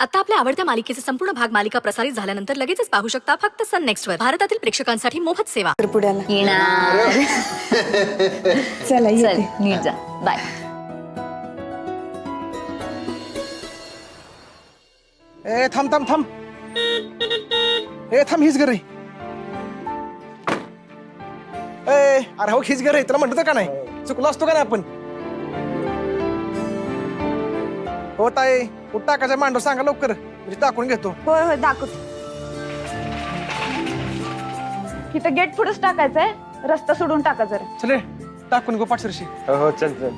आता आपल्या आवडत्या मालिकेचे संपूर्ण भाग मालिका प्रसारित झाल्यानंतर लगेचच पाहू शकता फक्त सन नेक्स्ट वर भारतातील प्रेक्षकांसाठी मोफत सेवा. पुण्याला येणार. चला चल येते. नीट जा. बाय. ए थांब थांब थांब. ए थांब, हीच घर आहे. ए अरे हो, हीच घर आहे. तुला म्हणतो का नाही, चुकलो असतो का नाही आपण. हो ताई, कुठं टाकायचं मांडव सांगा लवकर, म्हणजे टाकून घेतो. होय होय दाखवतो. इथं गेट पुढेच टाकायचंय, रस्ता सोडून टाका जरा. चले टाकून गो पाठशेरशी. हो चल चल.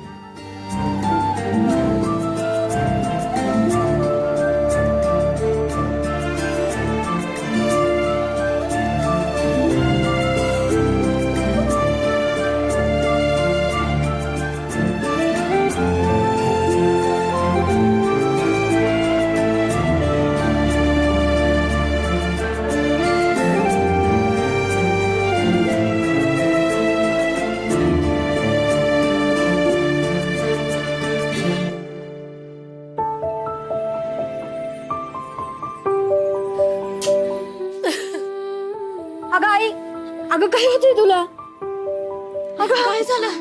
अगं आई, अगं काय होतंय तुला? अगं काय झालं?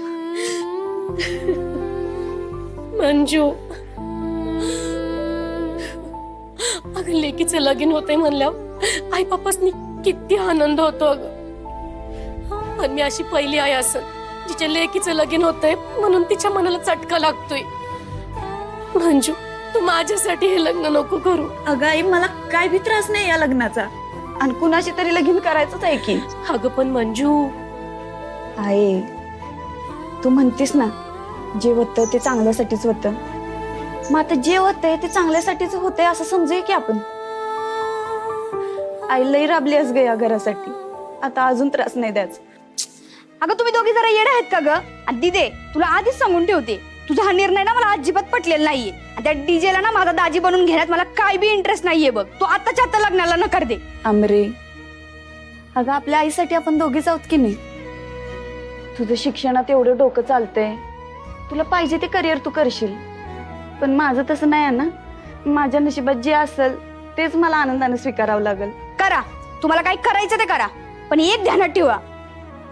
मंजू, अगं लेकीचं लगीन होतंय म्हणल्यावर आई बापासनी किती आनंद होतो अगं. पण मी अशी पहिली आई असन जिच्या लेकीचं लगीन होतंय म्हणून तिच्या मनाला चटका लागतोय. मंजू, तू माझ्यासाठी हे लग्न नको करू. अगं आई, मला काय भी त्रास नाही या लग्नाचा, आणि कुणाशी तरी लगीन करायचंच आहे की. अगं पण मंजू, आई तू म्हणतीस ना, जे होतं ते चांगल्यासाठीच होतं. मग आता जे होतंय ते चांगल्यासाठीच होतंय असं समजूया की आपण. आई लई राबली आहेस ग या घरासाठी, आता अजून त्रास नाही द्यायचा. अगं तुम्ही दोघी जरा येडे आहेत का ग? आणि दिदे, तुला आधीच सांगून ठेवते, तुझा हा निर्णय ना मला अजिबात पटलेला नाहीये. आणि त्या डीजेला ना माझा दाजी बनून घेण्यात मला काय बी इंटरेस्ट नाहीये बघ. तू आताच्या आता लग्नाला नकार दे. अमरे, अगं आपल्या आईसाठी आपण दोघीच आहोत की नाही. तुझं शिक्षणात एवढं डोकं चालतंय, तुला पाहिजे ते करिअर तू करशील. पण माझं तसं नाही आहे ना. माझ्या नशिबात जे असेल तेच मला आनंदाने स्वीकारावं लागेल. करा, तुम्हाला काय करायचं ते करा, पण एक ध्यानात ठेवा,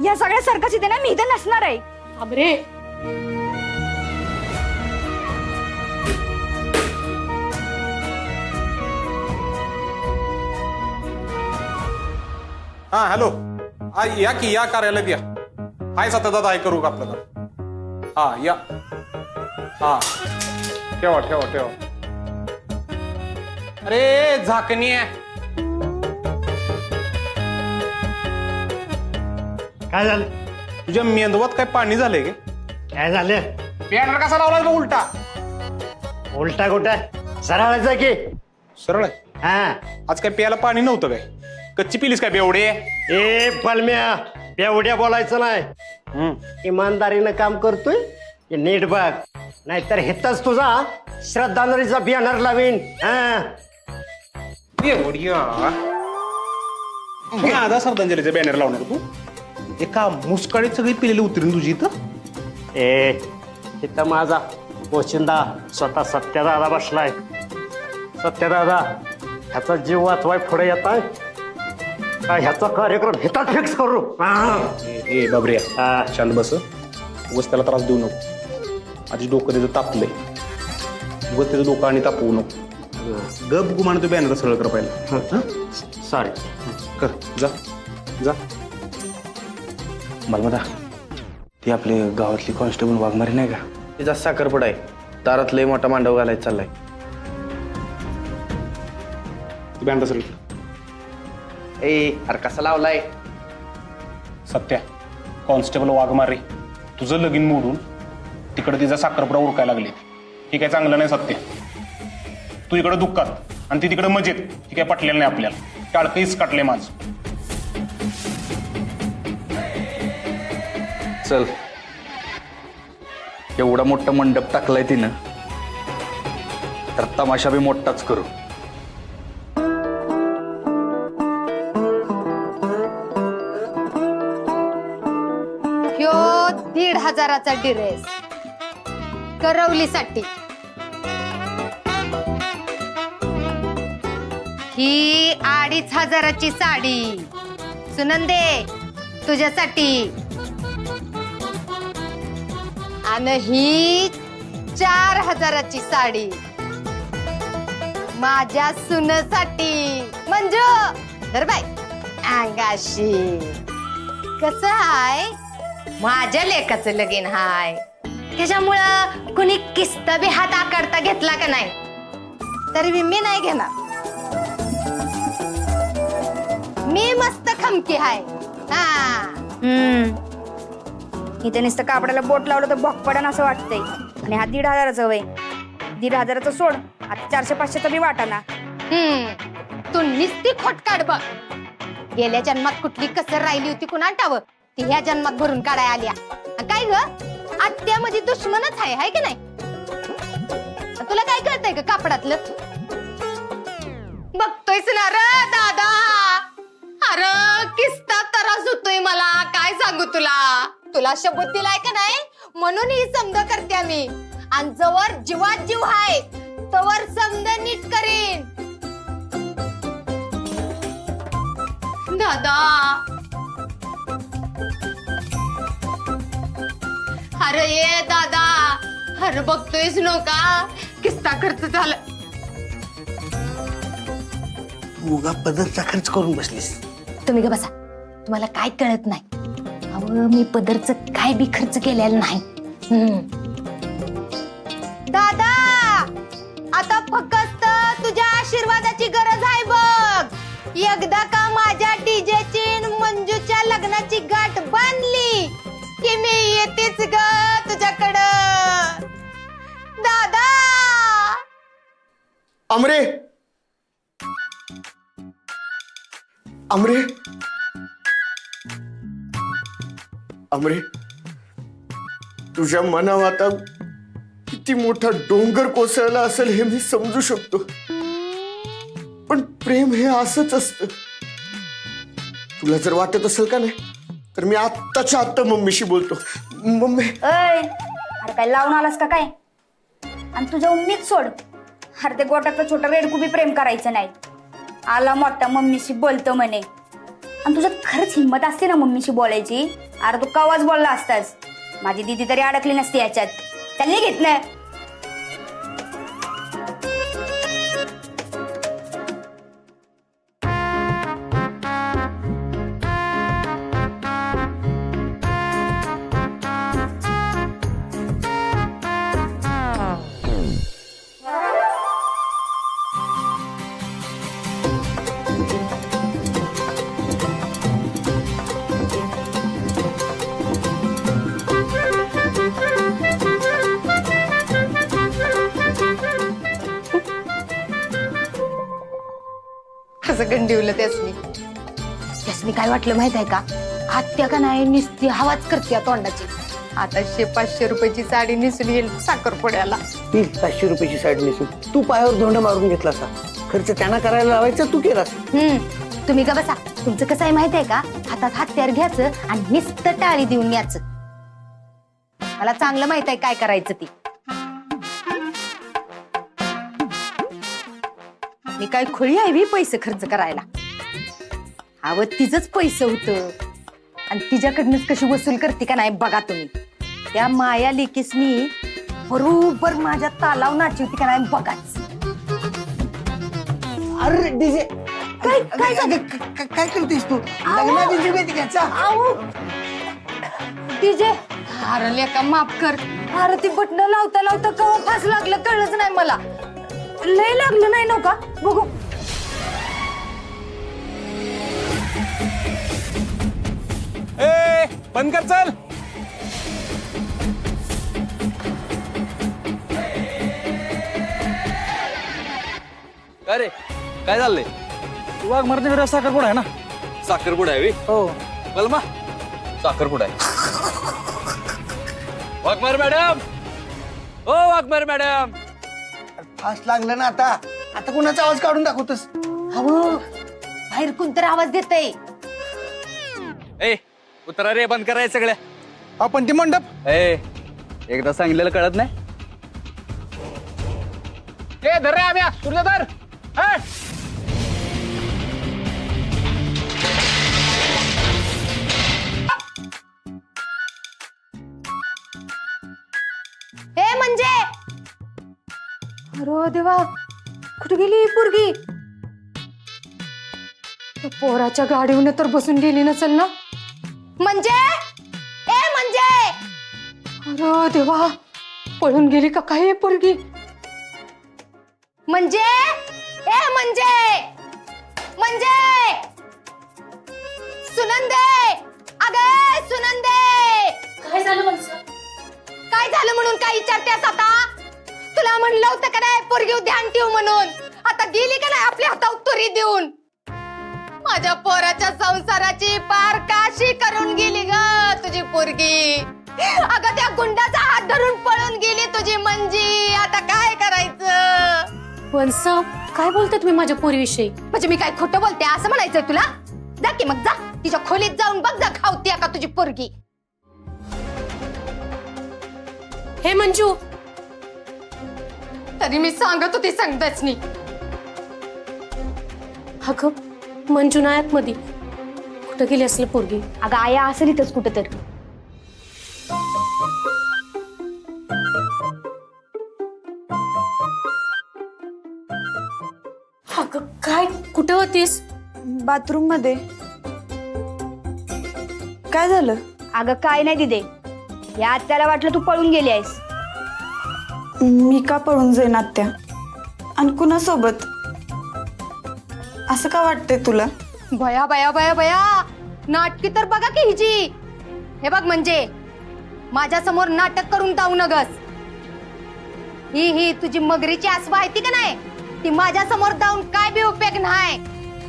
या सगळ्या सरकस इथे ना मी इथे नसणार आहे. अबरे, हा हॅलो, या की या कार्यालयात या. हाय सत्यदादा, हाय करू का आपलं काम. हा या. हा ठेवा ठेवा ठेवा. अरे झाकणी आहे. काय झालं? तुझ्या मेंदवात काय पाणी झालंय गे? काय झालं? बॅनर कसा लावलाय बघ उलटा? उलटा गोटा सरळायचं की. सरळ आहे. हा, आज काय प्यायला पाणी नव्हतं काय? कच्ची पिलीस काय बेवडे? ए पलम्या, बेवड्या बोलायचं नाही. इमानदारीनं काम करतोय हे नीट बघ, नाहीतर हेतच तुझा श्रद्धांजलीचा बॅनर लावीन. हा, बेवड्या. माझा श्रद्धांजलीचा बॅनर लावणार तू? एका मुसकाळीत सगळी पिलेली उतरून तुझी इथं. ए इथं माझा पोशिंदा स्वतः सत्यदादा बसलाय. सत्यदादा ह्याचा जीव वाचवाय पुढे येत आहे काय? ह्याचा कार्यक्रम हितात फिक्स करू. ए बाबऱ्या, शांत बस. उगाच त्याला त्रास देऊ नको. आधी डोकं त्याचं तापलंय, उगाच त्याचं डोकं आणि तापवू नको. गप गुमान तू बॅनर सरळ कर पाहिलं. सॉरी. कर, जा जा. बलमदा, ती आपले गावातली कॉन्स्टेबल वाघमारी नाही का, तिचा साखरपडा आहे. दारात लय मोठा मांडव घालायचा चाललाय. बॅनर सरळ. ए अरे कसा लावलाय? सत्या, कॉन्स्टेबल वाघमारे तुझं लगीन मोडून तिकडे तिचा साखरपुडा उरकायला लागले. हे काय चांगलं नाही सत्य. तू इकडे दुःखात आणि ती तिकडे मजेत. हे काय पटलेलं नाही आपल्याला. टाळकंच काटले माझ. चल, एवढा मोठा मंडप टाकलाय तिनं, तर तमाशा बी मोठाच करू. ह्यो 1,500चा ड्रेस करवलीसाठी. ही 2500ची साडी सुनंदे तुझ्यासाठी. आणि ही 4000ची साडी माझ्या सुनसाठी. मंजू धर बाय अंगाशी. कसं आहे माझ्या लेकाचं लगीन हाय, त्याच्यामुळं कुणी किस्त बी हात आकारता घेतला का नाही तरी मी नाही घेणार. मी मस्त खमकी हाय. हा इथे नुसतं कापडाला बोट लावलं तर बॉक पडन असं वाटतंय. आणि हा 1500चा वय, 1500चा सोड, आता 400-500चा बी वाटाना. तू निस्ती खोट काढ बघ. गेल्या जन्मात कुठली कसर राहिली होती कुणा ठाव ती ह्या जन्मात भरून काढाय आल्या. काय ग आत्यामध्ये दुश्मनच आहे हाय की नाही. तुला काय कळतंय का कापडातलं. बघतोयस ना र दादा. अरे किस्ता त्रास होतोय मला काय सांगू तुला. तुला शब्द दिलाय का नाही म्हणून ही समज करते मी. आणि जवळ जीवात जीव हाय तवर समज नीट करीन. दादा अरे ये दादा. अरे बघतोयस नव्हता किस्ता खर्च झाला. उगा पदरचा खर्च करून बसलीस. तुम्ही का बसा, तुम्हाला काय कळत नाही. अहो मी पदरच काय बी खर्च केलेला नाही. दादा आता फक्त तुझ्या आशीर्वादाची गरज आहे बघ. एकदा का माझ्या डीजेची मंजूच्या लग्नाची गाठ बांधली की मी येतेच ग तुझ्याकडं दादा. अमरे अमरे अमरे तुझ्या मनावर आता किती मोठा डोंगर कोसळला असेल हे मी समजू शकतो. पण प्रेम हे असंच असतं. तुला जर वाटत असेल का नाही तर मी आत्ताच्या आत्ता मम्मीशी बोलतो. मम्मी अरे काय लावून आलास का काय. आणि तुझ्या उम्मीद सोड. अरे ते गोटाचं छोटं रेडकू बी प्रेम करायचं नाही. आला मोठा मम्मीशी बोलतो म्हणे. आणि तुझ्यात खरंच हिंमत असते ना मम्मीशी बोलायची. अरे तू कवाच बोलला असतास. माझी दीदी तरी अडकली नसती याच्यात. त्यांनी घेतलं. असं गंडीवलं त्यासनी काय वाटलं माहित आहे का. आत्या का नाही निस्ती हवाच करते तोंडाची. आता 500 रुपयाची साडी नेसून येईल साखरपुड्याला. 500 रुपयाची साडी नेसून तू पायावर धोंड मारून घेतला असा. खर्च त्यांना करायला लावायचा तू केलास. तुम्ही का बसा. तुमचं कसं आहे माहित आहे का. हातात हत्यार घ्यायचं आणि नुसतं टाळी देऊन याचं. मला चांगलं माहित आहे काय करायचं ती. मी काय खुळी आहे बी पैसे खर्च करायला. अव तिचंच पैसे होतं आणि तिच्याकडनंच कशी वसूल करते का नाही बघा तुम्ही. त्या माया लेकीसनी बरोबर माझ्या तालाव नाचवती का नाही बघाच. अरे डीजे काय काय झालं? काय करतेस तू. लग्नाची जिम्मेदारी घ्यायचा. तिचे अरे लेका माफ कर. अरे ती बटन लावता लावता कवा फास लागलं कळलंच नाही मला. लय लागलं नाही नव्हता बघू. बंद कर चल. अरे काय चाललंय. वाघमारे साखरपुडा आहे ना. साखरपुडा आहे हो. बलमा साखरपुडा आहे. वाघमारे मॅडम ओ वाघमारे मॅडम. फास्ट लागलं ना आता. आता कुणाचा आवाज काढून दाखवतोस. अहो बाहेर कोणतरी आवाज देतय. ए उतरा रे बंद करायचं सगळ्या. आपण ती मंडप ए एकदा सांगितलेलं कळत नाही. ए धर रे आम्या तुझं धर. अरे देवा, कुठे गेली ही पोरगी? त्या पोराच्या गाडीवर तर बसून गेली नसेल ना? म्हणजे अरे देवा, पळून गेली का काय ही पोरगी? म्हणजे सुनंदे, अगं सुनंदे, काय झालं मनसा? काय झालं म्हणून काय विचारतेस आता? तुला म्हणलं होतं का नाही पोरगी ध्यान ठेव म्हणून? आता गेली का नाही आपल्या हातात तुरी देऊन? माझ्या पोराच्या संसाराची पार काशी करून गेली ग तुझी पोरगी. अगं त्या गुंडाचा हात धरून पळून गेली तुझी मंजी. आता काय करायचं? वंसा, काय बोलता तुम्ही माझ्या पोरीविषयी? म्हणजे मी काय खोटं बोलते असं म्हणायचंय तुला? जा की मग जा, तिच्या खोलीत जाऊन बघ जा खावतीये का तुझी पोरगी. हे मंजू, तरी मी सांगत होती संगदचनी. अगं मंजू नायात मध्ये कुठं गेली असलं पोरगी? अगं आया असेल इथंच कुठं तर. अगं काय, कुठं होतीस? बाथरूम मध्ये. काय झालं? अगं काय नाही दिदे, या आत्याला वाटलं तू पळून गेली आहेस. मी का पळून जाईन आत्या? आणि कुणासोबत? असं का वाटतंय तुला? भया भया भया भया, नाटकी तर बघा की हिची. हे बघ म्हणजे माझ्या समोर नाटक करून जाऊ नगस. ही तुझी मगरीची आसवा आहे ती का नाही, ती माझ्या समोर जाऊन काय बी उपयोग नाही.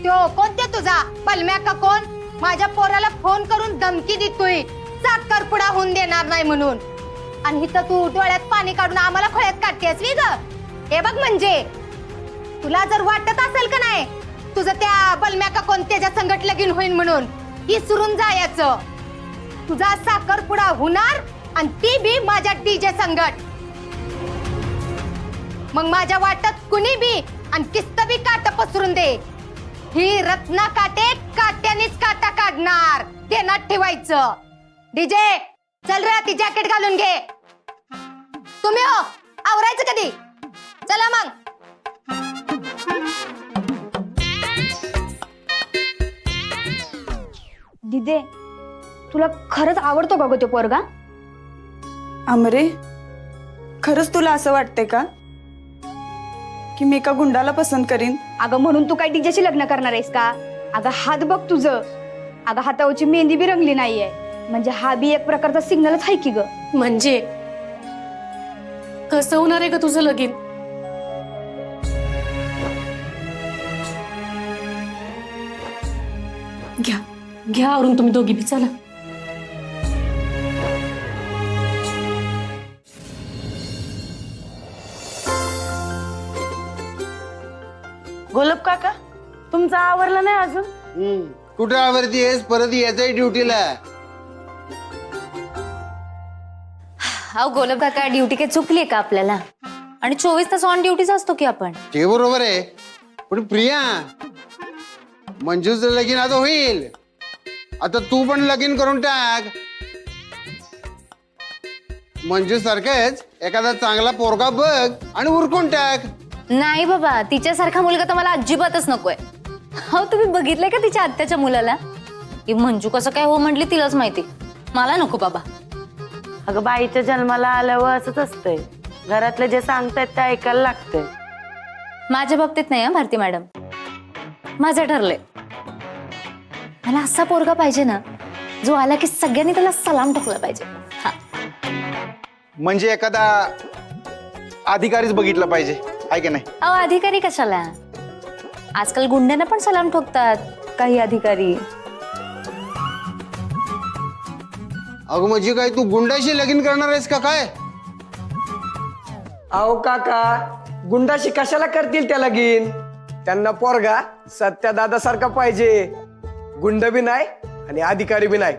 त्यो कोणते तुझा पलम्या का कोण माझ्या पोराला फोन करून धमकी देतोय साखरपुडा होऊन देणार नाही म्हणून. आणि इथं तू डोळ्यात पाणी काढून आम्हाला खोळ्यात काढतेस वी ग. हे बघ म्हणजे तुला जर वाटत असेल का नाही तुझं त्या बलम्या का कोण त्याच्या संगट लगीन होईल म्हणून, विसरून जायचं. तुझा साखरपुडा होणार आणि ती बी माझ्या डीजे संगट. मग माझ्या वाटत कुणी बी आणि किस्त बी काट पसरून दे. ही रत्ना काटे काट्यानेच काटा काढणार, देण्यात ठेवायचं. डीजे चल रे, ती जॅकेट घालून घे. तुम्ही हो आवरायचं कधी? चला मग. दिदे, तुला खरंच आवडतो का ग तो पोरगा? अमरे, खरंच तुला असं वाटतंय का की मी एका गुंडाला पसंत करीन? अगं म्हणून तू काय डीजेशी लग्न करणार आहेस का? अगं हात बघ तुझं. अगं हातावरची मेहंदी बी रंगली नाहीये, म्हणजे हा बी एक प्रकारचा सिग्नलच आहे की ग. म्हणजे कसं होणार आहे का तुझं लगीन? घ्या आवरून तुम्ही दोघी बी, चला. गोलब काका, तुमचं आवरलं नाही अजून? कुठं आवरती आहेस? परत यायचंय ड्युटीला. अहो गोलब काका, ड्युटी काय चुकली का आपल्याला? आणि 24 तास ऑन ड्युटीच असतो की आपण. ते बरोबर आहे, पण प्रिया, मंजूचं लगीन आता होईल. आता तू पण लगीन करून टाक. मंजू सारखंच एखादा चांगला पोरगा बघ आणि उरकून टाक. नाही बाबा, तिच्यासारखा मुलगा तर मला अजिबातच नकोय. हो, तुम्ही बघितलंय का तिच्या आत्याच्या मुलाला? की मंजू कसं काय हो म्हटली तिलाच माहिती. मला नको बाबा. अगं बाईच्या जन्माला आल्यावर असंच असतंय, घरातले जे सांगतायत ते ऐकायला लागतंय. माझ्या बाबतीत नाही हा भारती मॅडम, माझं ठरलंय. मला असा पोरगा पाहिजे ना जो आला की सगळ्यांनी त्याला सलाम ठोकला पाहिजे. हा, म्हणजे एखादा अधिकारीच बघितला पाहिजे, आहे की नाही? अहो अधिकारी कशाला, आजकाल गुंड्यांना पण सलाम ठोकतात काही अधिकारी. अगं म्हणजे काय तू गुंडाशी लगीन करणार आहेस का काय? अहो काका, गुंडाशी कशाला करतील त्या लगीन? त्यांना पोरगा सत्या दादा सारखा पाहिजे, गुंड बी नाही आणि अधिकारी बी नाही.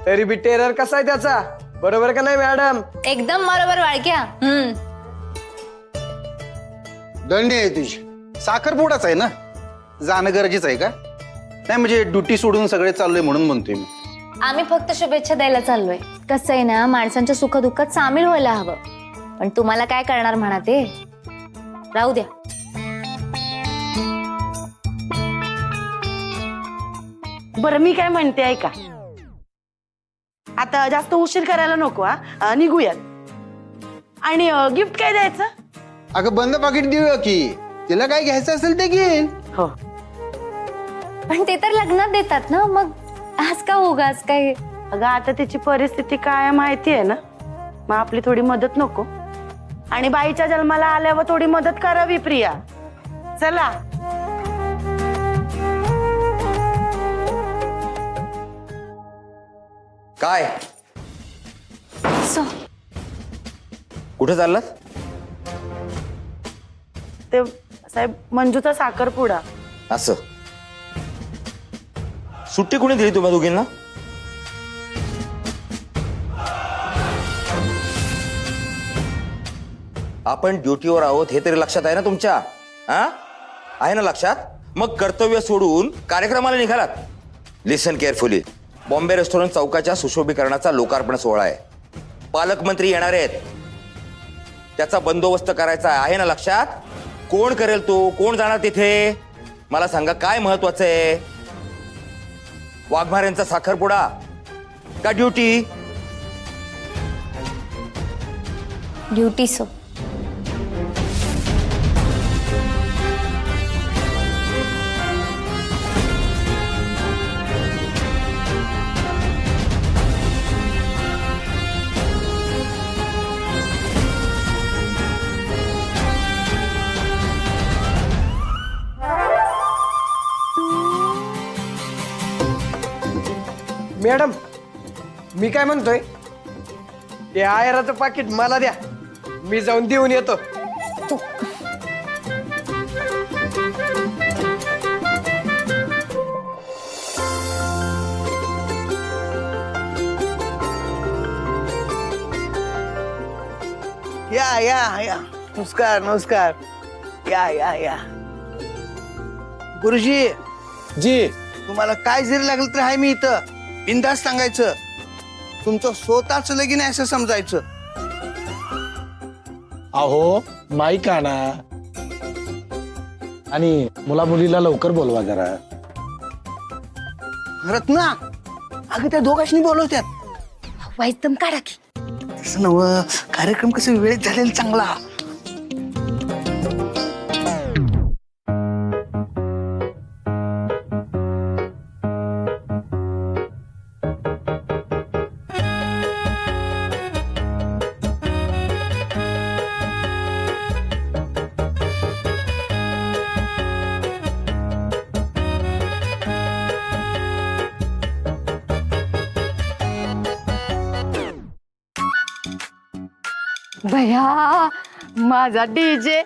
तरी बी टेरर कसा आहे त्याचा, बरोबर का नाही मॅडम? एकदम बरोबर वाळक्या. दंडी आहे तुझी. साखरपुडाच आहे ना, जाणं गरजेचं आहे का? नाही म्हणजे ड्युटी सोडून सगळे चाललोय म्हणून म्हणतोय मी. आम्ही फक्त शुभेच्छा द्यायला चाललोय. कसं आहे ना, माणसांच्या सुखदुःखात सामील व्हायला हवं. पण तुम्हाला काय करणार म्हणा ते राहू द्या. बरं मी काय म्हणते ऐका, आता जास्त उशीर करायला नको हा, निघूयात. आणि गिफ्ट काय द्यायचं? अगं बंद पाकिट देऊया की, तिला काय घ्यायचं असेल ते घेईन. हो पण ते तर लग्नात देतात ना, मग आज का उगाच काय. अगं आता त्याची परिस्थिती काय माहिती आहे ना, मग आपली थोडी मदत नको? आणि बाईच्या जन्माला आल्यावर थोडी मदत करावी प्रिया. चला काय कुठे चाललात? ते साहेब मंजूचा साखरपुडा. असं सुट्टी कोणी दिली तुम्हा दोघींना? आपण ड्युटीवर आहोत हे तरी लक्षात आहे ना तुमच्या? हा आहे ना लक्षात? मग कर्तव्य सोडून कार्यक्रमाला निघालात. लिसन केअरफुली. बॉम्बे रेस्टॉरंट चौकाच्या सुशोभीकरणाचा लोकार्पण सोहळा आहे. पालकमंत्री येणार आहेत, त्याचा बंदोबस्त करायचा आहे ना लक्षात? कोण करेल तो? कोण जाणार तिथे? मला सांगा काय महत्वाचं आहे? वाघमारेंचा साखरपुडा का ड्युटी? Duty so. मॅडम मी काय म्हणतोय, ते आयराचं पाकिट मला द्या, मी जाऊन देऊन येतो. या या या नमस्कार नमस्कार. या या या गुरुजी जी तुम्हाला काय जरी लागलं तर आहे मी इथं. बिनधास्त सांगायचं. तुमचं स्वतःच लगीन आहे असं समजायचं. अहो माईक आणा आणि मुला मुलीला लवकर बोलवा जरा. रत्ना अगं त्या दोघांनी बोलवत्यात. वाईदम काढा की. तसं नव, कार्यक्रम कसं वेळेत झालेला चांगला. भया माझा डीजे.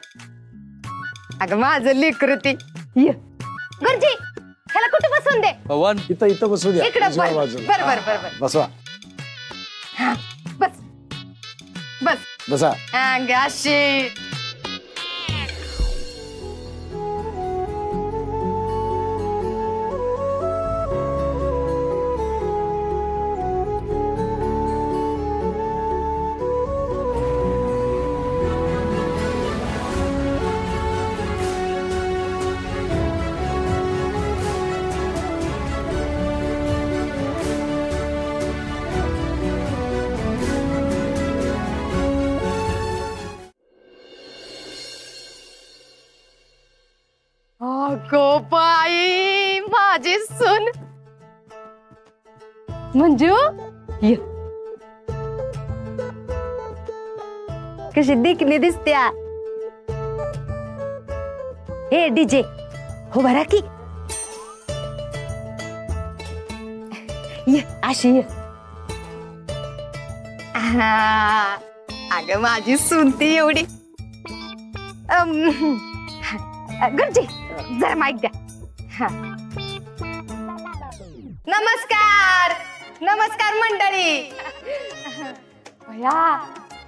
अगं माझं लेकरती गुरुजी ह्याला कुठे बसून दे? पवन इथं इथं बसू द्या. इकडं उजव्या बर बाजूला. बर बर बर बर. बसवा हा, बस बस. बसा. अंगाशी अगो बाई माझी सून मंजू. ये कशी देखणी दिसत्या. हे डीजे हो बरा की. ये अशी ये. अगं माझी सून ती एवढी. गुरुजी जरा माईक द्या. हा. नमस्कार नमस्कार मंडळी. भया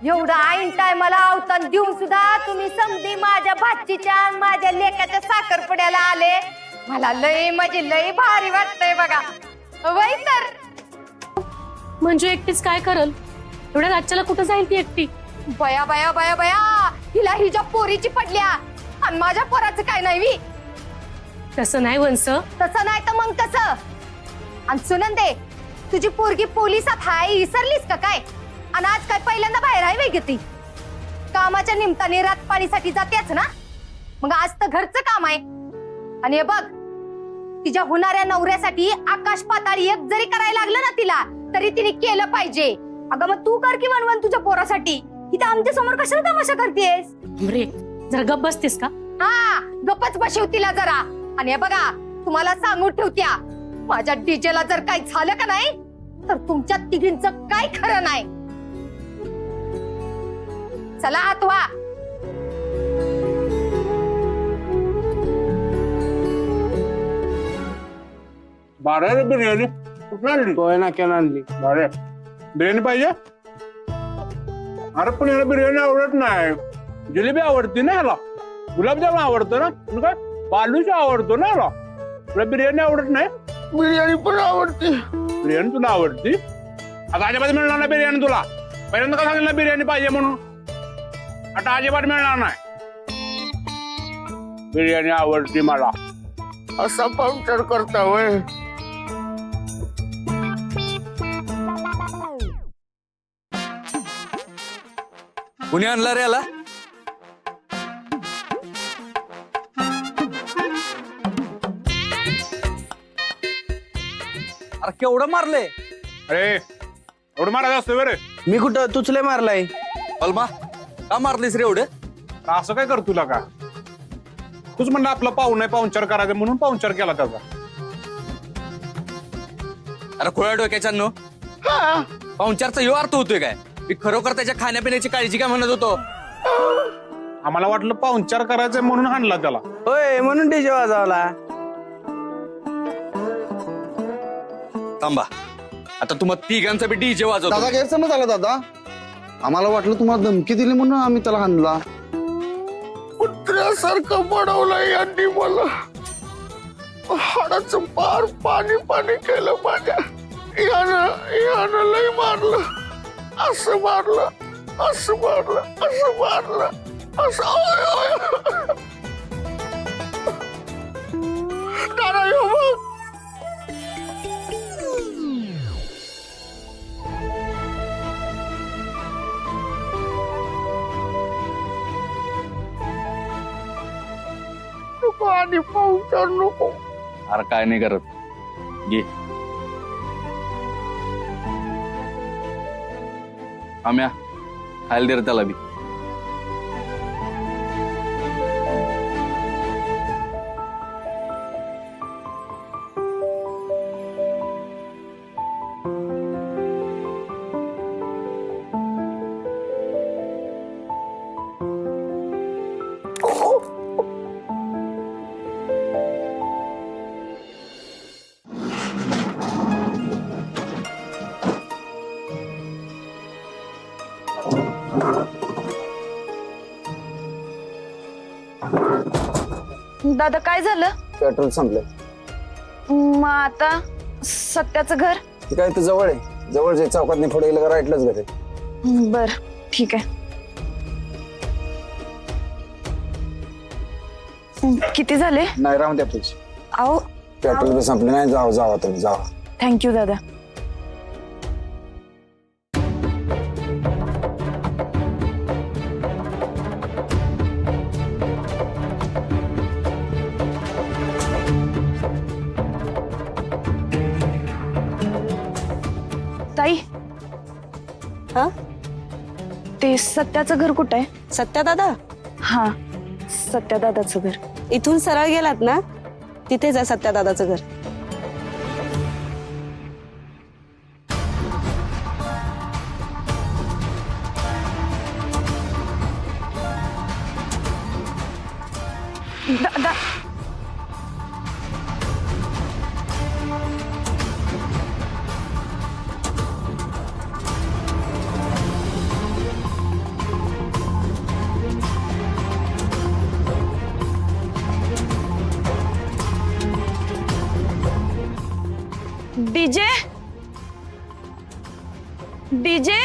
एवढा ऐन टायमाला अवतान देऊन सुद्धा तुम्ही समधी माझ्या भाचीच्या आणि माझ्या लेकाच्या साखरपुड्याला आले. मला लय म्हणजे लय भारी वाटतंय बघा. वय तर म्हणजे एकटीच काय करल? एवढ्या राज्याला कुठं जाईल ती एकटी? बया बया बया बया, हिला हिच्या पोरीची पडल्या आणि माझ्या पोराचं काय नाही वी. तसं नाही वंस. तसं नाही तर मग कसं? आणि सुनंदे, तुझी पोरगी पोलिसात हाय विसरलीस का काय? आणि आज काय पहिल्यांदा बाहेर आहे वेगळी ती? कामाच्या निमित्ताने रातपाळीसाठी जातेच ना, मग आज तर घरचं काम आहे. आणि हे बघ, तिच्या होणाऱ्या नवऱ्यासाठी आकाश पाताळ एक जरी करायला लागलं ना तिला, तरी तिने केलं पाहिजे. अगं मग तू कर की वनवन तुझ्या पोरासाठी. इथं आमच्या समोर कशाला तमाशा करतेस? अमरे जरा गप्प बसतेस का? हा, गप्पच बसव तिला जरा. आणि हे बघा, तुम्हाला सांगून ठेवत्या, माझ्या डीजेला जर काही झालं का नाही, तर तुमच्या तिघींचं काय खरं नाही. चला आतवा. बारा बिर्याणी कुठं आणली? नाक्यानं आणली. बारा बिर्याणी पाहिजे? अरे पण याला बिर्याणी आवडत नाही. जिलेबी आवडती ना ह्याला, गुलाबजामुन आवडतो ना, काय बालुशा आवडतो ना ह्याला. तुला बिर्याणी आवडत नाही? बिर्याणी पण आवडते. बिर्याणी तुला आवडती? आता अजिबात मिळणार नाही बिर्याणी तुला. पहिल्यांदा का सांगितलं बिर्याणी पाहिजे म्हणून? आता अजिबात मिळणार नाही. बिर्याणी आवडती मला. असा पाहुणचार करता वय. कुणी आणला रे याला? अरे केवढं मारले? अरे एवढं मारायचं असतं बरे. मी कुठं तुचले मारलाय. पलमा का मारलीस रे एवढं? असं काय कर तुला का? तूच म्हणलं आपला पाहुण आहे, पाहुणचार करायचं म्हणून पाहुणचार केला त्याचा. अरे खोळ्या डोक्याच्या पाहुणचारचा ह्यो अर्थ होतोय काय? मी खरोखर त्याच्या खाण्यापिण्याची काळजी काय म्हणत होतो. आम्हाला वाटलं पाहुणचार करायचंय म्हणून आणला त्याला. होय म्हणून डीजे वाजवला. थांबा, आता तुम्हाला तिघांचा बी डीजे वाजवतो. दादा गैरसमज आला दादा. आम्हाला वाटलं तुम्हाला धमकी दिली म्हणून आम्ही त्याला हाणला. कुत्र्यासारखं बनवलंय यांनी मला. हाडाचं पार पाणी पाणी केलं माझ्या. यानं लय मारलं. असं मारलं, असं मारलं, असं मारलं, असं. ओय, ओय. दादा ह्यो बघ. नको आणि पाहुणचार नको. अरे काय नाही करत, घे. आम्या खायला दे रे त्याला बी. दादा काय झालं? पेट्रोल संपलं. मग आता सत्याचं घर? ते काय तर जवळ आहे. जवळच आहे, चौकात नाही पुढे गेलं राईटलाच घर आहे. बर ठीक आहे. किती झाले? नाही राहून द्या पैसे. अहो पेट्रोल बी संपले नाही. जावा तुम्ही जावा. थँक्यू दादा. ताई, हा ते सत्याचं घर कुठं आहे? सत्या दादा? हा, सत्या दादाचं घर. इथून सरळ गेलात ना, तिथेच आहे सत्या दादाचं घर. दादा डीजे डीजे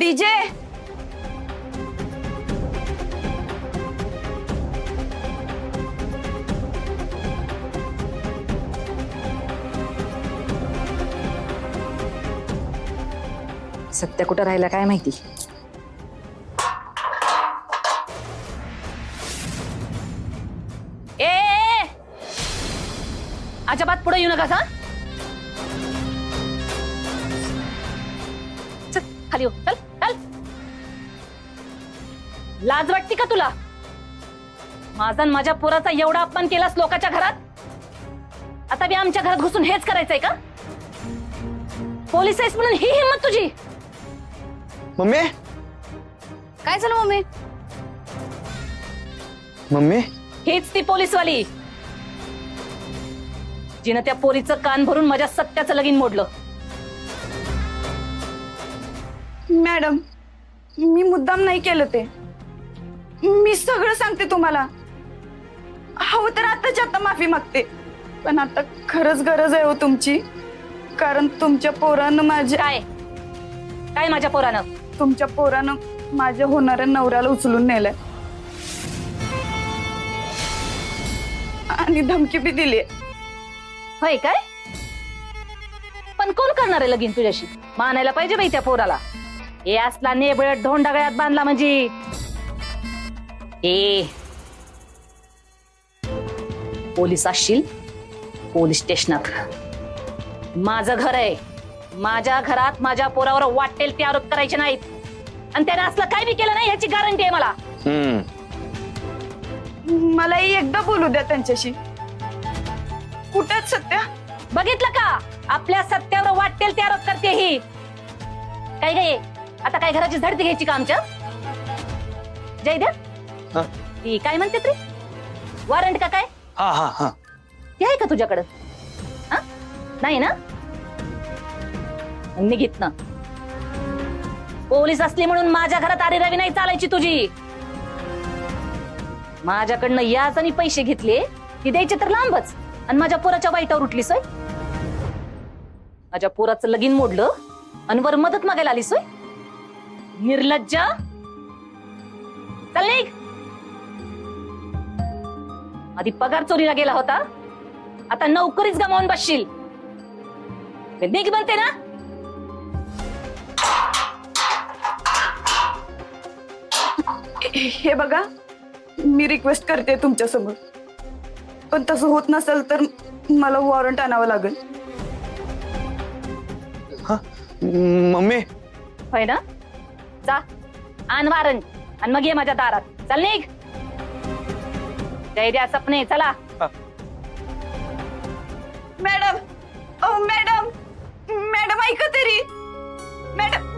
डीजे सत्य कुठं राहिला काय माहिती. ए अजिबात पुढे येऊ नका. चल खाली हो. चल चल. लाज वाटते का तुला? माझा आणि माझ्या पोराचा एवढा अपमान केलास लोकांच्या घरात. आता बी आमच्या घरात घुसून हेच करायचंय का? पोलीस आहेस म्हणून ही हिंमत तुझी? मम्मी काय झालं मम्मी? मम्मी हीच ती पोलीसवाली जिनं त्या पोरीचं कान भरून माझ्या सत्याचं लगीन मोडलं. मॅडम मी मुद्दाम नाही केलं ते. मी सगळं सांगते तुम्हाला. हवं तर आताच्या आता माफी मागते. पण आता खरंच गरज आहे हो तुमची. कारण तुमच्या पोरानं काय माझ्या पोरानं? तुमच्या पोरानं माझ्या होणाऱ्या नवऱ्याला उचलून नेलंय आणि धमकी बी दिली. होय काय? पण कोण करणार आहे लगीन तुझ्याशी? मानायला पाहिजे बाई त्या पोराला. हे असला नेबळ धोंडा गळ्यात बांधला म्हणजे पोलीस असशील पोलीस स्टेशनात. माझं घर आहे. माझ्या घरात माझ्या पोरावर वाटेल ते आरोप करायचे नाहीत. आणि त्याने असलं काय बी केलं नाही याची गॅरंटी आहे मला. मलाही एकदा बोलू द्या त्यांच्याशी. कुठेच सत्या? बघितलं का? आपल्या सत्यावर वाटेल ते आरोप करते ही. काय गे आता काय घराची झडती घ्यायची का आमच्या? जय द्या ती काय म्हणते रे? वॉरंट का काय? हा हा हा ते आहे का तुझ्याकडं? नाही ना? निघित ना. पोलीस असली म्हणून माझ्या घरात आरी रवी नाही चालायची तुझी. माझ्याकडनं याच आणि पैसे घेतले की द्यायचे तर लांबच. आणि माझ्या पोराच्या वाईटावर उठलीस होय. माझ्या पोराचं लगीन मोडलं आणि वर मदत मागायला आलीस होय. निर्लज्ज. चल निघ. आधी पगार चोरीला गेला होता. आता नोकरीच गमावून बसशील. निघ म्हणते ना. हे बघा मी रिक्वेस्ट करते तुमच्या समोर. पण तसं होत नसेल तर मला वॉरंट आणावं लागेल. मम्मी होय ना? जा आण वॉरंट आणि मग ये माझ्या दारात. चल निघ. जय द्या सपने. चला. मॅडम ओ मॅडम मॅडम ऐका तरी. मॅडम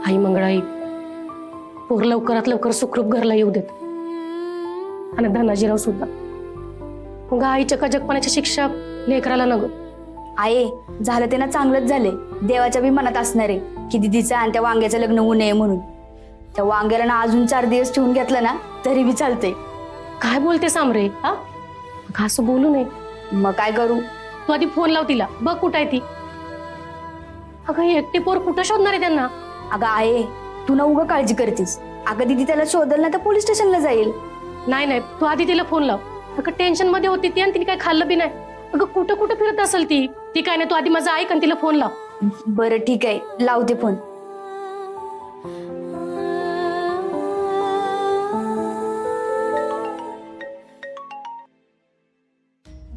आई मंगळाई पोर लवकरात लवकर सुखरूप घरला येऊ देत. आणि धनाजीराव सुद्धा. मग आईच्या कजकपणाची शिक्षा लेकराला नग. आहे झालं ते ना चांगलंच झाले. देवाच्या बी मनात असणार आहे की दिदीचं आणि त्या वांग्याचं लग्न होऊ नये म्हणून. त्या वांग्याला ना अजून 4 दिवस ठेवून घेतलं ना तरी बी चालतंय. काय बोलते सामरे? हा असं बोलू नये. मग काय करू? तू आधी फोन लाव तिला. बघ कुठं आहे ती. अगं एकटी पोर कुठं शोधणार आहे त्यांना? अगं आहे तू ना उगा काळजी करतीस. अगं दिदी त्याला शोधल ना तर पोलीस स्टेशनला जाईल. नाही तू आधी तिला फोन लाव. अगं टेन्शन मध्ये होती ती आणि तिने काय खाल्लं बी नाही. अगं कुठं कुठं फिरत असेल ती काय नाही. तू आधी माझं ऐक आणि तिला फोन लाव. बरं ठीक आहे लावते फोन.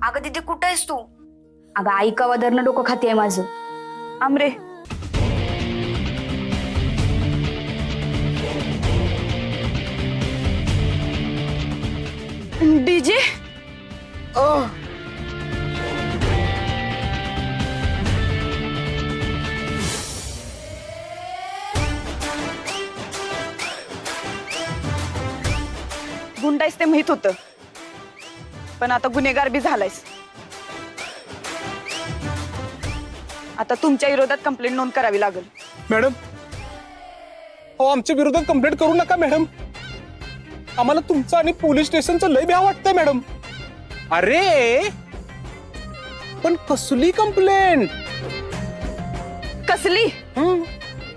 अगं दिदी कुठं आहेस तू? अगं आई कवादरनं डोकं खाते माझं. आमरे डीजे गुंडाईस ते माहित होतं, पण आता गुन्हेगार बी झालायस. आता तुमच्या विरोधात कंप्लेंट नोंद करावी लागेल. मॅडम अहो आमच्या विरोधात कंप्लेंट करू नका मॅडम. आम्हाला तुमचं आणि पोलीस स्टेशनचं लय भ्या वाटतंय मॅडम. अरे पण कसली कंप्लेंट? कसली?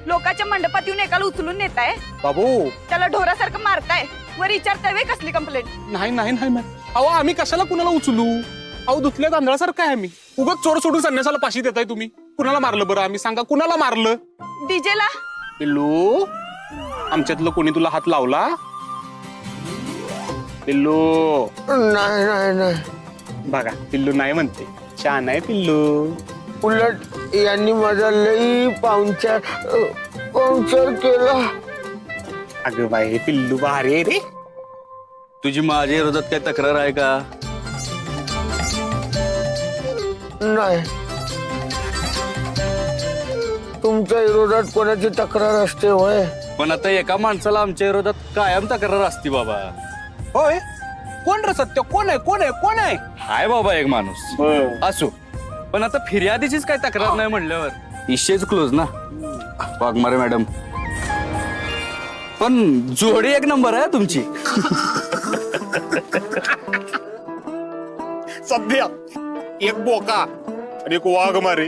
लोकांच्या मंडपात येऊन एकाला उचलून नेताय, बाबू त्याला ढोरासारखं मारताय, वर विचारताय वे कसली कंप्लेंट? नाही नाही नाही मॅम. अहो आम्ही कशाला कुणाला उचलू? अहो धुतल्या तांदळासारखं आहे आम्ही. उगाच चोर सोडून संन्यासाला पाशी देताय तुम्ही. कुणाला मारलं बरं आम्ही सांगा, कुणाला मारलं? डीजेला. पिल्लू आमच्यातलं कोणी तुला हात लावला? पिल्लू नाही नाही नाही. बघा पिल्लू नाही म्हणते, छान आहे पिल्लू. उलट यांनी माझा लई पाहुणचार केला. अगं बाई पिल्लू भारी आहे रे. तुझी माझ्या विरोधात काय तक्रार आहे का? नाही, तुमच्या विरोधात कोणाची तक्रार असते होय? पण आता एका माणसाला आमच्या विरोधात कायम तक्रार असती बाबा. होय कोण रे सत्य? कोण आहे कोण आहे कोण आहे? हाय बाबा एक माणूस असो, पण आता फिर्यादीचीच काय तक्रार नाही म्हणल्यावर विषयच क्लोज ना. वाघमारे मॅडम पण जोडी एक नंबर आहे तुमची. सध्या एक बोका आणि एक वाघ मारे.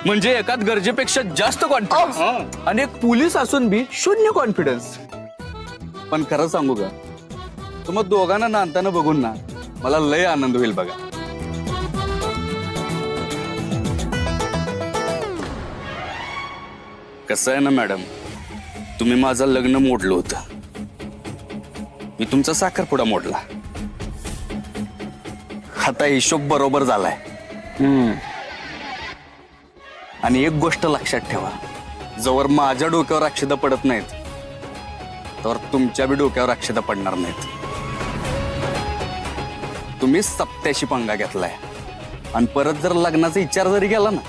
म्हणजे एकात गरजेपेक्षा जास्त कॉन्फिडन्स आणि एक पोलीस असून बी शून्य कॉन्फिडन्स. पण खरं सांगू का, तुम्हा दोघांना नांदताना बघून ना मला लय आनंद होईल बघा. कसं आहे ना मॅडम, तुम्ही माझं लग्न मोडलं होतं, मी तुमचा साखरपुडा मोडला. आता हिशोब बरोबर झालाय. आणि एक गोष्ट लक्षात ठेवा, जवळ माझ्या डोक्यावर अक्षता पडत नाहीत तर तुमच्या बी डोक्यावर अक्षता पडणार नाहीत. तुम्ही सप्त्याशी पंगा घेतलाय आणि परत जर लग्नाचा विचार जरी केला ना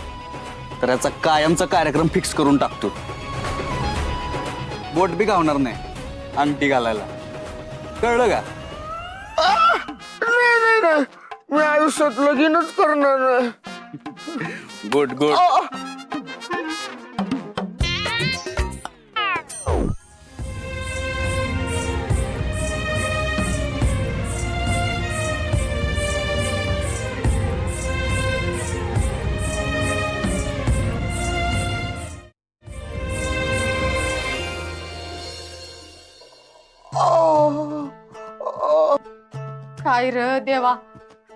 तर याचा कायमचा कार्यक्रम फिक्स करून टाकतो. बोट बी गावणार नाही अंगठी घालायला, कळलं का? नाही नाही, मी आयुष्यात लगीनच करणार नाही. Good good. काय र देवा,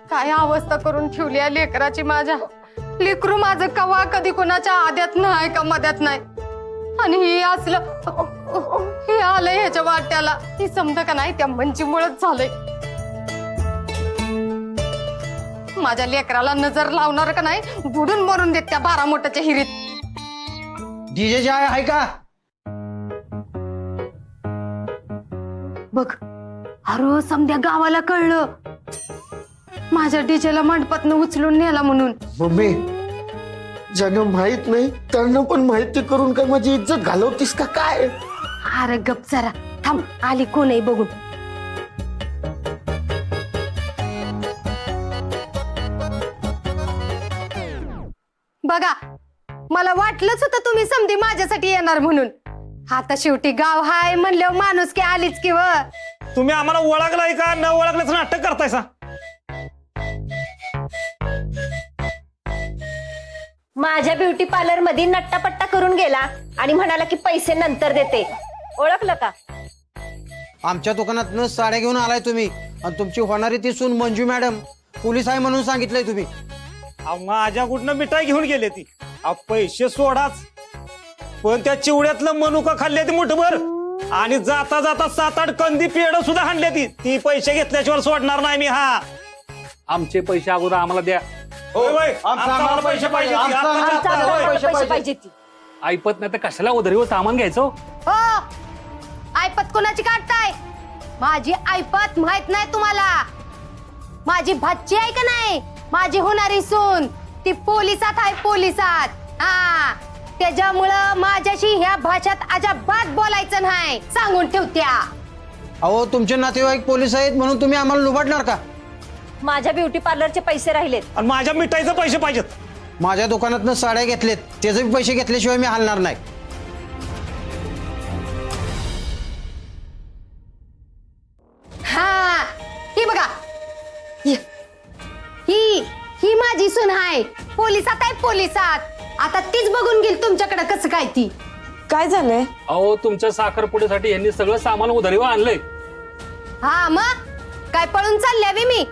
काय अवस्था करून ठेवली आहे लेकराची. माझ्या लेकरू माझं कवा कधी कोणाच्या आद्यात नाही का मध्यात नाही, आणि हे असलं हे आलंय ह्याच्या वाट्याला. ती समज का नाही त्या मंजीमुळेच झालंय. माझ्या लेकराला नजर लावणार का नाही बुडून मरून देत त्या 12 मोठ्याच्या हिरीत. डीजे आहे का? बघ अरे समध्या गावाला कळलं माझ्या डीजेला मंडपातनं उचलून नेला म्हणून. मम्मी, ज्यांना माहित नाही त्यांना पण माहिती करून काय माझी इज्जत घालवतीस का काय? अरे गप जरा थांब, आली कोणही बघून. बघा मला वाटलंच होतं तुम्ही समधी माझ्यासाठी येणार म्हणून. आता शेवटी गाव हाय म्हणल्यावर माणूस की आलीच की. व तुम्ही आम्हाला ओळखलाय का न ओळखल्याच नाटक करतायसा? माझ्या ब्युटी पार्लर मध्ये नट्टापट्टा करून गेला आणि म्हणाला की पैसे नंतर देते. ओळखलं का? आमच्या दुकानात साड्या घेऊन आलाय तुम्ही आणि तुमची होणारी ती सून मंजू मॅडम पोलीस आहे म्हणून सांगितलंय तुम्ही. माझ्या कुठनं मिठाई घेऊन गेले ती. पैसे सोडाच, पण त्या चिवड्यातलं मनुका खाल्ले ती मुठभर आणि जाता जाता 7-8 कंदी पेड सुद्धा हाणले ती. ती पैसे घेतल्याशिवाय सोडणार नाही मी. हा आमचे पैसे अगोदर आम्हाला द्या. आम्हाला पैसे पाहिजे. पैसे पाहिजे ती. ऐपत नाही तर कशाला उधारीवर सामान घ्यायचं? हो ऐपत कोणाची काढताय? माझी ऐपत माहित नाही तुम्हाला? माझी भाची आहे का नाही, माझी होणारी सून, ती पोलिसात आहे, पोलिसात. हा, त्याच्यामुळं माझ्याशी ह्या भाषेत अजिबात बोलायचं नाही, सांगून ठेवत्या. अहो तुमचे नातेवाईक पोलीस आहेत म्हणून तुम्ही आम्हाला लुबाडणार का? माझ्या ब्युटी पार्लरचे पैसे राहिलेत. आणि माझ्या मिठाईचे पैसे पाहिजेत. माझ्या दुकानातनं साड्या घेतलेत, त्याचे पैसे घेतल्याशिवाय मी हलणार नाही. हा, ही बघा, ही ही माझी सून आहे, पोलिसात आहे, पोलिसात. आता तीच बघून घेईल तुमच्याकडे कसं काय ती. काय झालंय? अहो तुमच्या साखरपुड्यासाठी यांनी सगळं सामान उधारीवर आणलंय. हा मग काय पळून चालल्या बी मी?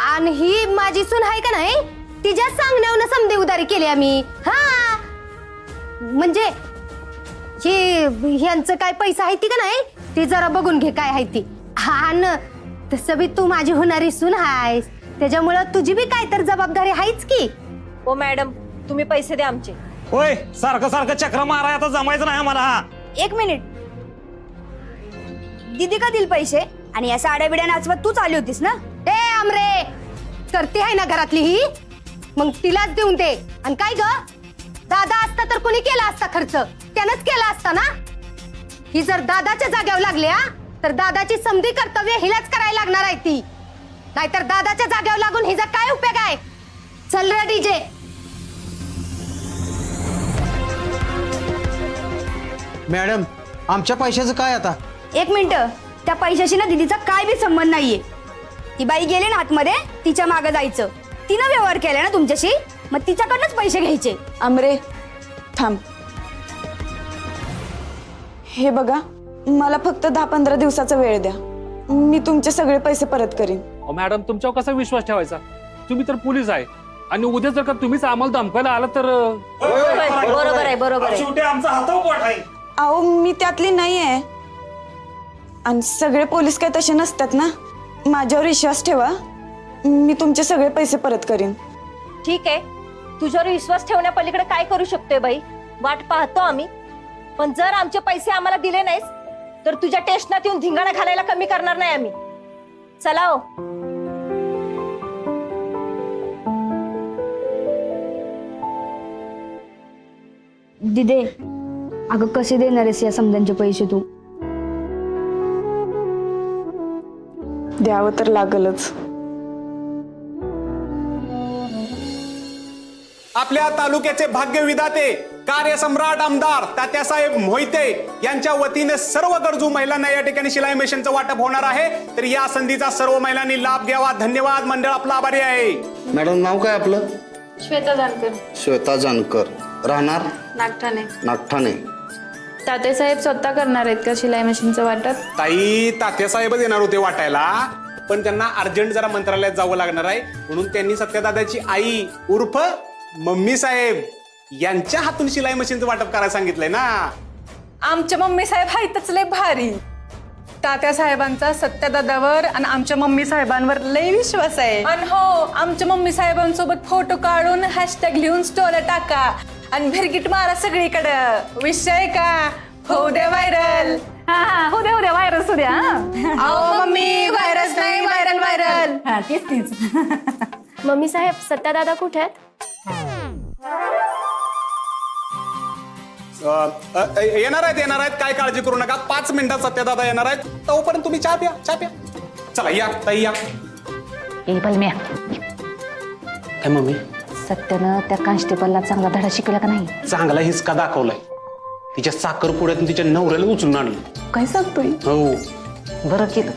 आणि ही माझी सून आहे का नाही, तिच्या सांगण्यावरून समधी उधारी केली आम्ही. हा, म्हणजे ह्यांचं काय पैसा आहे ती का नाही, ती जरा बघून घे काय आहे ती. हा न, तसं बी तू माझी होणारी सून आहेस, त्याच्यामुळं तुझी बी काय तर जबाबदारी आहेच की. ओ मॅडम, तुम्ही पैसे द्या आमचे. होय, सारखं सारखं चक्र माराय आता जमायचं नाही आम्हाला. एक मिनिट, दीदी का दिल पैसे? आणि या साड्या बिड्या नाचवत तूच आली होतीस ना? ए आमरे, करते आहे ना घरातली ही, मग तिलाच देऊन दे. आणि काय ग, दादा असता तर कोणी केला असता खर्च? त्यानंच केला असता ना. ही जर दादाच्या जाग्यावर लागल्या तर दादाची समधी कर्तव्य हिलाच करायला लागणार आहे ती, नाहीतर दादाच्या जाग्यावर लागून हिचा काय उपयोग आहे? चल रे डीजे. मॅडम, आमच्या पैशाचं काय आता? एक मिनिट, त्या पैशाशी ना दीदीचा काय बी संबंध नाहीये. ती बाई गेली ना आतमध्ये, तिच्या मागे जायचं. तिनं व्यवहार केला ना तुमच्याशी, मग तिच्याकडनंच पैसे घ्यायचे. अमरे थांब. हे बघा, मला फक्त 10-15 दिवसाचा वेळ द्या, मी तुमचे सगळे पैसे परत करीन. मॅडम तुमच्यावर कसा विश्वास ठेवायचा? तुम्ही तर पोलीस आहे आणि उद्या जर का तुम्हीच आम्हाला धमकायला आला तर. बरोबर आहे, बरोबर आहे. शेवटी आमचा हातावर आहे. अहो मी त्यातली नाही आहे, आणि सगळे पोलीस काय तसे नसतात ना. माझ्यावर विश्वास ठेवा, मी तुमचे सगळे पैसे परत करीन. ठीक आहे, तुझ्यावर विश्वास ठेवण्यापलीकडे काय करू शकतोय बाई? वाट पाहतो आम्ही, पण जर आमचे पैसे आम्हाला दिले नाहीस तर तुझ्या टेस्टनात येऊन धिंगाणा घालायला कमी करणार नाही आम्ही. चला हो. दिदे, अगं कसे देणार आहेस या समध्यांचे पैसे तू? द्यावं तर लागलच. आपल्या तालुक्याचे भाग्यविधाते कार्यसम्राट आमदार तात्यासाहेब मोहिते यांच्या वतीने सर्व गरजू महिलांना या ठिकाणी शिलाई मशीनचं वाटप होणार आहे. तर या संधीचा सर्व महिलांनी लाभ घ्यावा. धन्यवाद. मंडळ आपला आभारी आहे. मॅडम, नाव काय आपलं? श्वेता जानकर, श्वेता जानकर. राहणार? नागठाणे. नागठाणे. तात्यासाहेब स्वतः करणार आहेत का शिलाई मशीनचं वाटप? ताई, तात्यासाहेबच येणार होते वाटायला, पण त्यांना अर्जंट जरा मंत्रालयात जावं लागणार आहे, म्हणून त्यांनी सत्यदादाची आई उर्फ मम्मी साहेब यांच्या हातून शिलाई मशीनचं वाटप करायला सांगितलंय ना. आमच्या मम्मी साहेब हायतच लय भारी. तात्या साहेबांचा सत्यदादावर आणि आमच्या मम्मी साहेबांवर लय विश्वास आहे. आणि हो, आमच्या मम्मी साहेबांसोबत फोटो काढून हॅशटॅग लिहून स्टोरी टाका आणि भिरगिट मारा सगळीकडं. विषय का होऊ द्या व्हायरल. हा, हो द्या, हो द्या, व्हायरस हो द्या. अहो मम्मी, व्हायरस नाही, व्हायरल व्हायरल. तीच. मम्मी साहेब, सत्यादादा कुठे आहेत? येणार आहेत, काय काळजी करू नका. 5 मिनिटात सत्यदादा येणार आहेत. तोपर्यंत तुम्ही चहा प्या. चला या ताई, या. ए बलम्या, काय मम्मी? सत्यानं त्या कॉन्स्टेबलला चांगला धडा शिकला का नाही? चांगला हिसका दाखवलाय. तिच्या साखरपुड्यातून तिच्या नवऱ्याला उचलून आणलं. काय सांगतोय? हो, बरं केलं.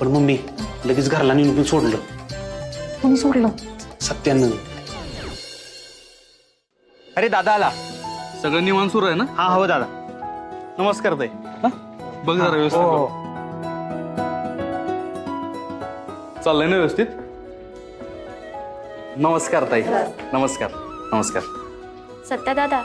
पण मम्मी लगेच घरला नेऊन सोडलं. कोणी सोडलं? सत्यानं. अरे दादा आला. सगळं निवांत सुरू आहे ना? हा, हो दादा. नमस्कार ताई. बघ जरा व्यवस्थित. चाललंय ना व्यवस्थित? नमस्कार ताई. नमस्कार. सत्यादादा,